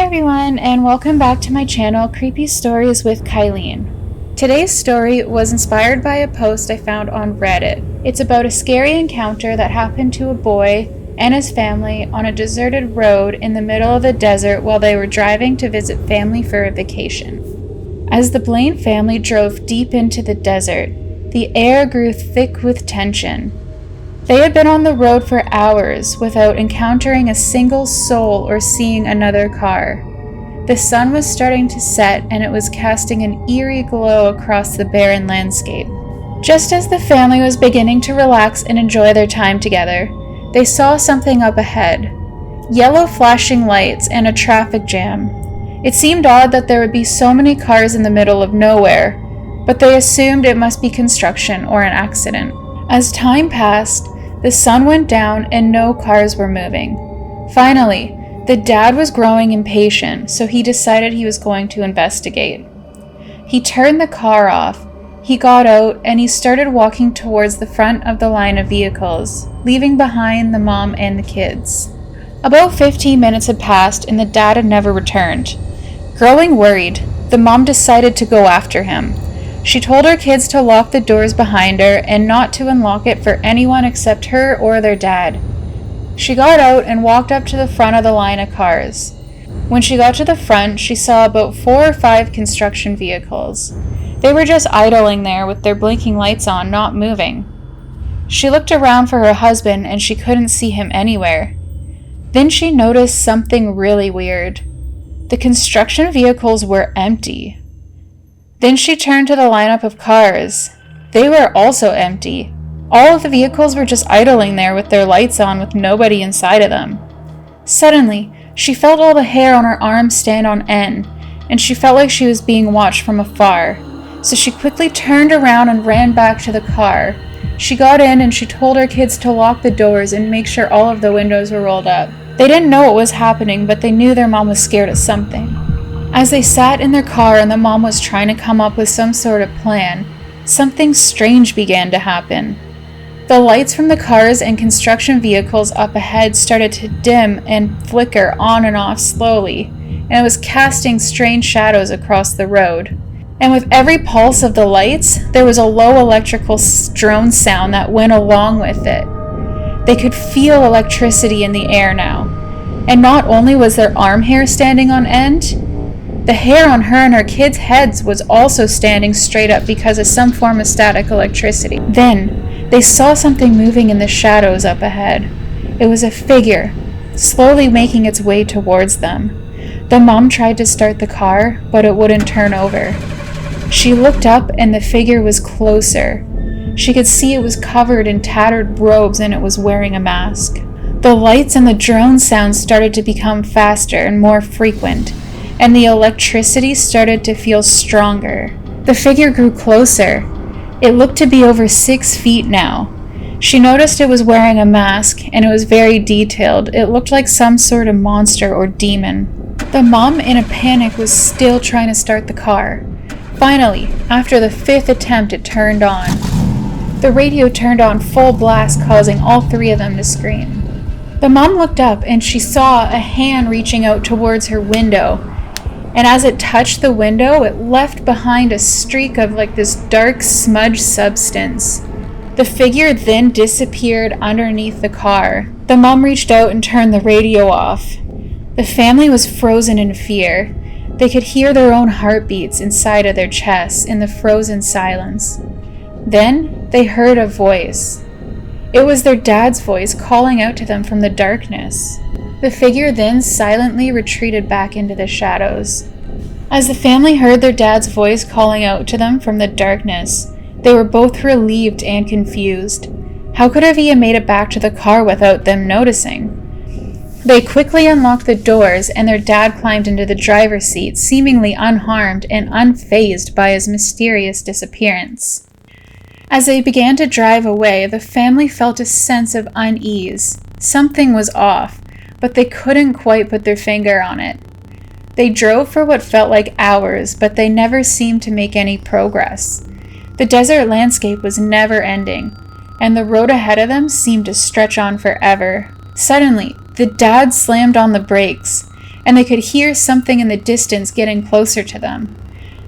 everyone, and welcome back to my channel, Creepy Stories with Kyleen. Today's story was inspired by a post I found on Reddit. It's about a scary encounter that happened to a boy and his family on a deserted road in the middle of the desert while they were driving to visit family for a vacation. As the Blaine family drove deep into the desert, the air grew thick with tension. They had been on the road for hours without encountering a single soul or seeing another car. The sun was starting to set and it was casting an eerie glow across the barren landscape. Just as the family was beginning to relax and enjoy their time together, they saw something up ahead. Yellow flashing lights and a traffic jam. It seemed odd that there would be so many cars in the middle of nowhere, but they assumed it must be construction or an accident. As time passed, the sun went down and no cars were moving. Finally, the dad was growing impatient, so he decided he was going to investigate. He turned the car off, he got out, and he started walking towards the front of the line of vehicles, leaving behind the mom and the kids. About 15 minutes had passed and the dad had never returned. Growing worried, the mom decided to go after him. She told her kids to lock the doors behind her and not to unlock it for anyone except her or their dad. She got out and walked up to the front of the line of cars. When she got to the front, she saw about 4 or 5 construction vehicles. They were just idling there with their blinking lights on, not moving. She looked around for her husband and she couldn't see him anywhere. Then she noticed something really weird. The construction vehicles were empty. Then she turned to the lineup of cars. They were also empty. All of the vehicles were just idling there with their lights on with nobody inside of them. Suddenly, she felt all the hair on her arms stand on end, and she felt like she was being watched from afar. So she quickly turned around and ran back to the car. She got in and she told her kids to lock the doors and make sure all of the windows were rolled up. They didn't know what was happening, but they knew their mom was scared of something. As they sat in their car and the mom was trying to come up with some sort of plan, something strange began to happen. The lights from the cars and construction vehicles up ahead started to dim and flicker on and off slowly, and it was casting strange shadows across the road. And with every pulse of the lights, there was a low electrical drone sound that went along with it. They could feel electricity in the air now. And not only was their arm hair standing on end, the hair on her and her kids' heads was also standing straight up because of some form of static electricity. Then, they saw something moving in the shadows up ahead. It was a figure, slowly making its way towards them. The mom tried to start the car, but it wouldn't turn over. She looked up and the figure was closer. She could see it was covered in tattered robes and it was wearing a mask. The lights and the drone sounds started to become faster and more frequent, and the electricity started to feel stronger. The figure grew closer. It looked to be over 6 feet now. She noticed it was wearing a mask, and it was very detailed. It looked like some sort of monster or demon. The mom, in a panic, was still trying to start the car. Finally, after the 5th attempt, it turned on. The radio turned on full blast, causing all 3 of them to scream. The mom looked up, and she saw a hand reaching out towards her window. And as it touched the window, it left behind a streak of like this dark smudge substance. The figure then disappeared underneath the car. The mom reached out and turned the radio off. The family was frozen in fear. They could hear their own heartbeats inside of their chests in the frozen silence. Then they heard a voice. It was their dad's voice calling out to them from the darkness. The figure then silently retreated back into the shadows. As the family heard their dad's voice calling out to them from the darkness, they were both relieved and confused. How could he have made it back to the car without them noticing? They quickly unlocked the doors and their dad climbed into the driver's seat, seemingly unharmed and unfazed by his mysterious disappearance. As they began to drive away, the family felt a sense of unease. Something was off, but they couldn't quite put their finger on it. They drove for what felt like hours, but they never seemed to make any progress. The desert landscape was never ending, and the road ahead of them seemed to stretch on forever. Suddenly, the dad slammed on the brakes, and they could hear something in the distance getting closer to them.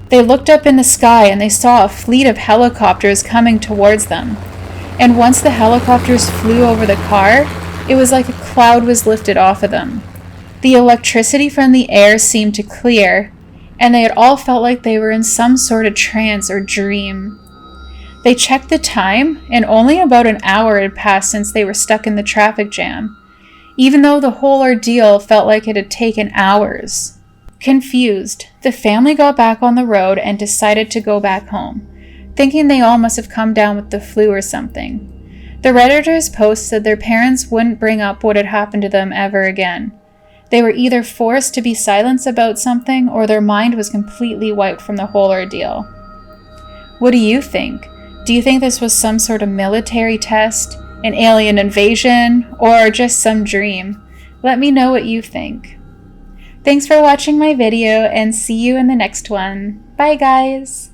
They looked up in the sky and they saw a fleet of helicopters coming towards them. And once the helicopters flew over the car, it was like a cloud was lifted off of them. The electricity from the air seemed to clear, and they had all felt like they were in some sort of trance or dream. They checked the time, and only about an hour had passed since they were stuck in the traffic jam, even though the whole ordeal felt like it had taken hours. Confused, the family got back on the road and decided to go back home, thinking they all must have come down with the flu or something. The Redditor's post said their parents wouldn't bring up what had happened to them ever again. They were either forced to be silent about something, or their mind was completely wiped from the whole ordeal. What do you think? Do you think this was some sort of military test, an alien invasion, or just some dream? Let me know what you think. Thanks for watching my video, and see you in the next one. Bye guys!